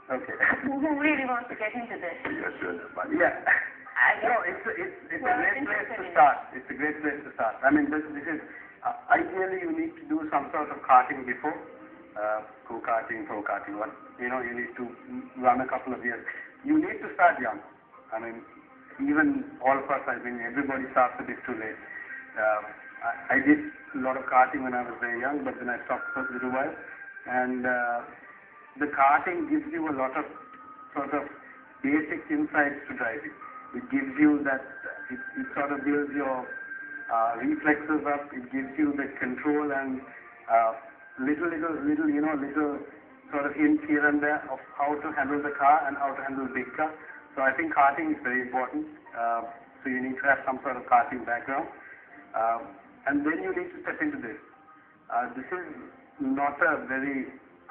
Okay. Who really wants to get into this? Yes, sure. But Yeah. No, it's a great place to start. It's a great place to start. I mean, this is ideally you need to do some sort of karting before, go-karting, pro-karting. What you need to run a couple of years. You need to start young. I mean, even all of us. I mean, everybody starts a bit too late. I did a lot of karting when I was very young, but then I stopped for a little while, and the karting gives you a lot of sort of basic insights to driving. It gives you that, it sort of builds your reflexes up, it gives you the control and little sort of hints here and there of how to handle the car and how to handle the big car. So I think karting is very important. So you need to have some sort of karting background. And then you need to step into this. This is not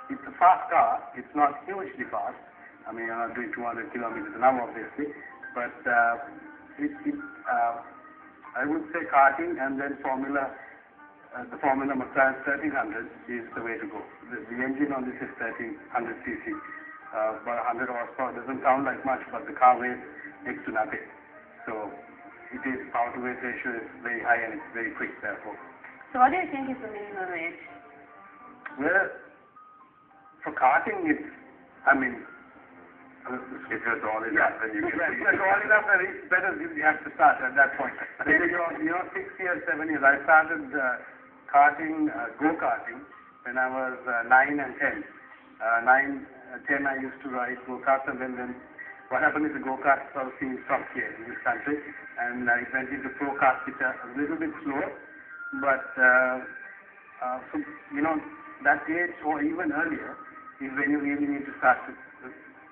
it's a fast car. It's not hugely fast. I mean, you're not doing 200 kilometers an hour, obviously. But I would say karting and then the Formula McLaren 1300 is the way to go. The engine on this is 1300 cc, about 100 horsepower. Doesn't sound like much, but the car weighs next to nothing. So power to weight ratio is very high and it's very quick, therefore. So what do you think is the minimum age? Well, for karting, if you're tall enough, then you can. If you're tall enough, it's better you have to start at that point. Maybe you're 6 years, 7 years. I started karting, go-karting, when I was 9 and 10. 10 I used to ride go-karts, and then what happened is the go-karts sort of stopped here in this country, and I went into pro-karts, which are a little bit slower, but so, that age or even earlier is when you really need to start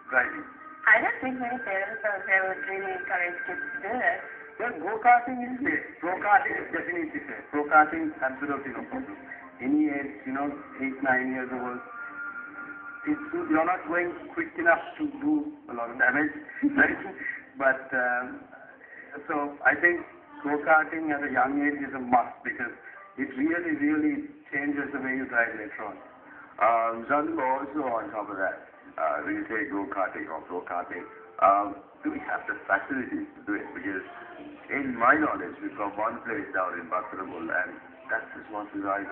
driving. I don't think many parents out there would really encourage kids to do it. Well, go-karting is safe. Pro-karting is definitely safe. Pro-karting, absolutely no problem. Any age, 8, 9 years old, you're not going quick enough to do a lot of damage, right? But, so I think go-karting at a young age is a must because it really, really changes the way you drive later on. Zandu, also on top of that, when you say go-karting or pro-karting, do we have the facilities to do it? Because in my knowledge, we've got one place down in Bhattramul, and that's just one design.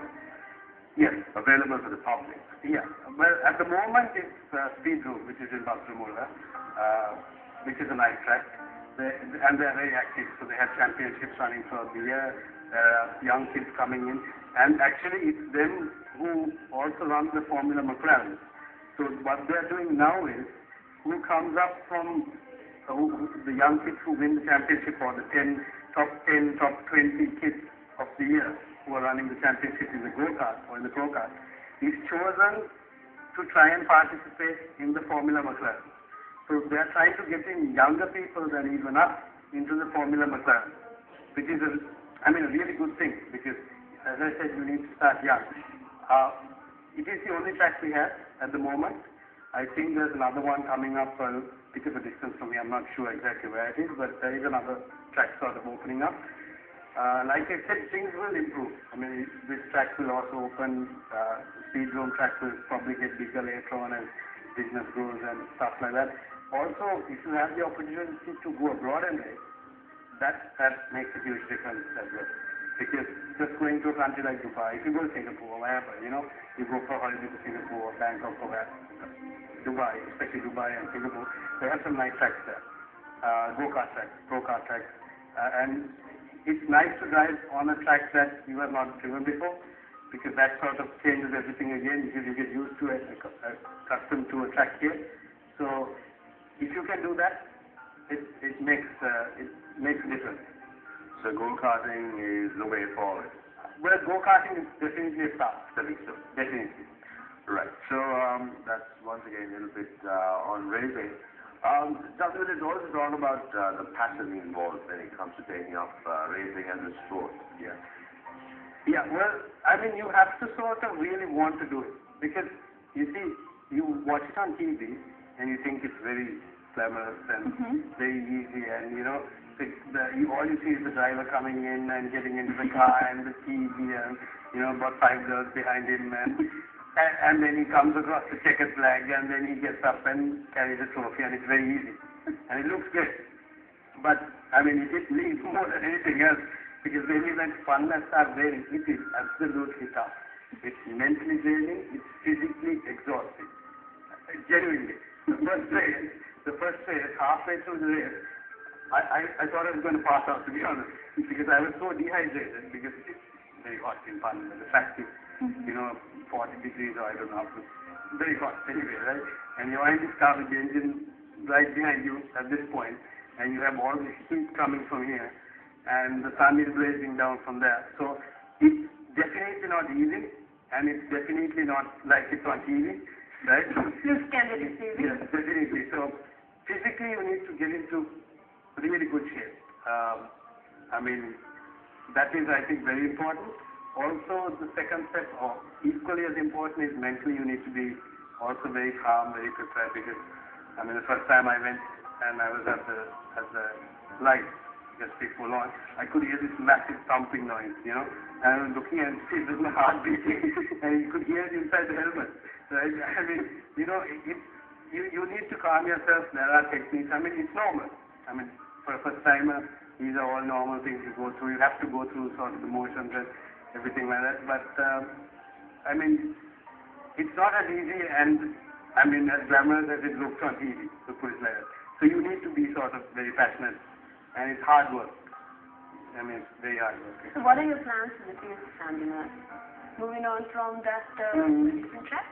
Yes. Available for the public. Yeah. Well, at the moment, it's Speed Room, which is in Bhattramul, which is a nice track. And they're very active, so they have championships running throughout the year. Young kids coming in. And actually, it's them who also run the Formula McLaren. So what they're doing now is, who comes up from the young kids who win the championship, or the top 10, top 20 kids of the year who are running the championship in the go-kart or in the pro-kart, is chosen to try and participate in the Formula McLaren. So they are trying to get in younger people than even us into the Formula McLaren, which is a really good thing, because as I said, you need to start young. It is the only track we have at the moment. I think there's another one coming up a bit of a distance from me. I'm not sure exactly where it is, but there is another track sort of opening up. Like I said, things will improve. I mean, this track will also open. Speed Zone track will probably get bigger later on as business grows and stuff like that. Also, if you have the opportunity to go abroad and race, that makes a huge difference as well. Because just going to a country like Dubai, if you go to Singapore, wherever, you go for a holiday to Singapore, Bangkok, or Dubai, especially Dubai and Singapore, they have some nice tracks there. Go-kart tracks, pro-kart tracks. And it's nice to drive on a track that you have not driven before, because that sort of changes everything again, because you get used to it, accustomed to a track here. So if you can do that, it makes a difference. So go-karting is the way forward. Well, go-karting is definitely a start. Definitely. Right. So that's once again a little bit on racing. Dr. Let's also talk about the passion involved when it comes to taking up racing as a sport. Yeah. Yeah. Well, I mean, you have to sort of really want to do it, because you see, you watch it on TV and you think it's very glamorous and very easy, and all you see is the driver coming in and getting into the car and the TV and about 5 girls behind him, and And then he comes across the checkered flag, and then he gets up and carries the trophy, and it's very easy. And it looks good. But, I mean, it needs more than anything else, because when you let funness start wearing, it is absolutely tough. It's mentally draining, it's physically exhausting. Genuinely. The first race, halfway through the race, I thought I was going to pass out, to be honest, because I was so dehydrated, because it's very hot in Panama. The fact is, 40 degrees or I don't know, very hot anyway, right? And you're in this car with the engine right behind you at this point, and you have all this heat coming from here, and the sun is blazing down from there. So it's definitely not easy, and it's definitely not like it's on TV, right? Looks kind of deceiving. Yes, definitely. So physically you need to get into really good shape. I mean, that is, I think, very important. Also, the second step, or equally as important, is mentally you need to be also very calm, very prepared, because, I mean, the first time I went and I was at the light just before launch, I could hear this massive thumping noise, and I was looking and see there's my heart beating, and you could hear it inside the helmet, right? I mean, you need to calm yourself. There are techniques. I mean, it's normal. I mean, for a first timer, these are all normal things you go through. You have to go through sort of the motions and everything like that. But, I mean, it's not as easy and, I mean, as glamorous as it looks on TV, to put it like that. So you need to be sort of very passionate, and it's hard work. I mean, it's very hard work. So what are your plans for the future, Sandima? Moving on from that different track?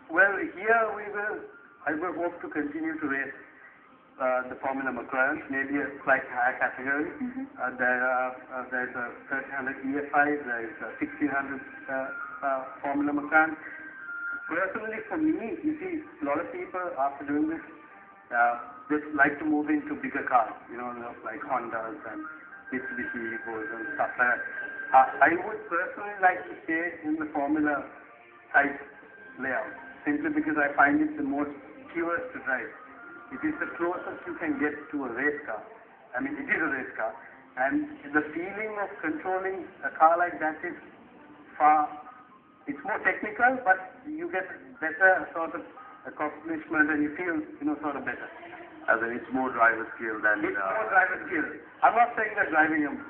Well, here I will hope to continue to race the Formula McLaren, maybe a slight higher category. There's a 1300 EFI, there's a 1600 Formula McLaren. Personally, for me, you see, a lot of people after doing this, they like to move into bigger cars, like Hondas and Mitsubishi Evos and stuff like that. I would personally like to stay in the Formula type layout, simply because I find it the most purest to drive. It is the closest you can get to a race car. I mean, it is a race car. And the feeling of controlling a car like that is it's more technical, but you get better sort of accomplishment and you feel, sort of better. As in, it's more driver skill than... It's more driver skill. I'm not saying that driving an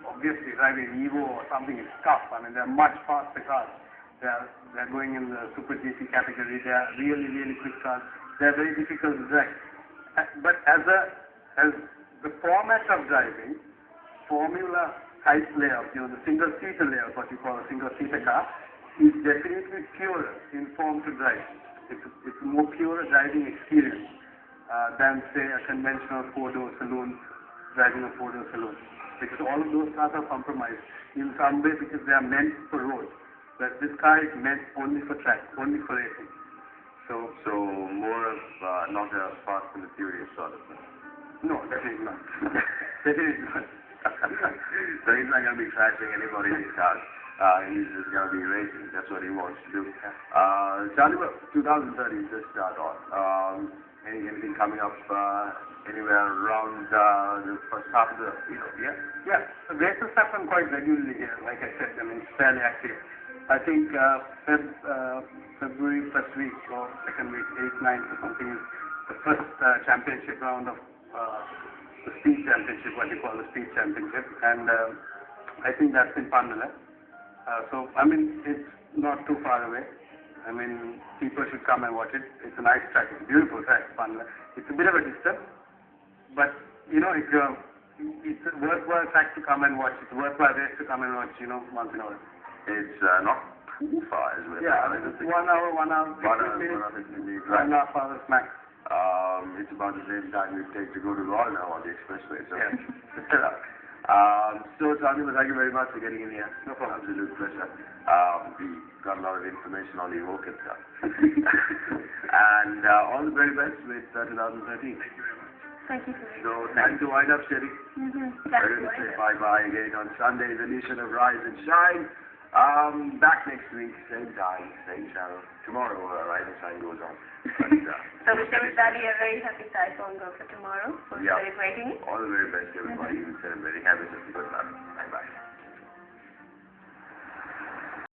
Evo or something is tough. I mean, they're much faster cars. They're going in the Super GT category. They are really, really quick cars. They're very difficult to drive. But as the format of driving, Formula type layout, the single-seater layout, what you call a single-seater car, is definitely purer in form to drive. It's a more pure driving experience than, say, a conventional four-door saloon, driving a four-door saloon. Because all of those cars are compromised in some way because they are meant for road. But this car is meant only for track, only for racing. So more of not a fast and the furious sort of thing. No, definitely not. Definitely not. So he's not going to be crashing anybody in his cars. He's just going to be racing. That's what he wants to do. Charlie, 2030 just start on. Anything coming up anywhere around the first half of the year? Yeah. The races happen quite regularly here. Like I said, I mean, it's fairly active. I think February first week or second week, 8th, 9th or something is the first championship round of the speed championship, what you call the speed championship. And I think that's in Pandala. So, I mean, it's not too far away. I mean, people should come and watch it. It's a nice track. It's a beautiful track, Pandala. It's a bit of a distance, but, if it's a worthwhile track to come and watch. It's a worthwhile race to come and watch, once in a while. It's not too far, is it? Yeah, it's 1 hour, 15 minutes, 1.5 hours max. It's about the same time we take to go to Gaul now on the expressway. So, Yeah. So Sandima, thank you very much for getting in here. No problem. Absolute pleasure. We got a lot of information on the Evoke stuff. And all the very best with 2013. Thank you very much. Thank you. So time to wind up, Chippy. We're going to say bye-bye again on Sunday's edition of Rise and Shine. Back next week, same time, same channel. Tomorrow, Rise and Shine goes on. But, so wish everybody a very happy Typhoon Go for tomorrow. For celebrating it. All the very best, everybody. Celebrating. Have a good luck. Bye-bye.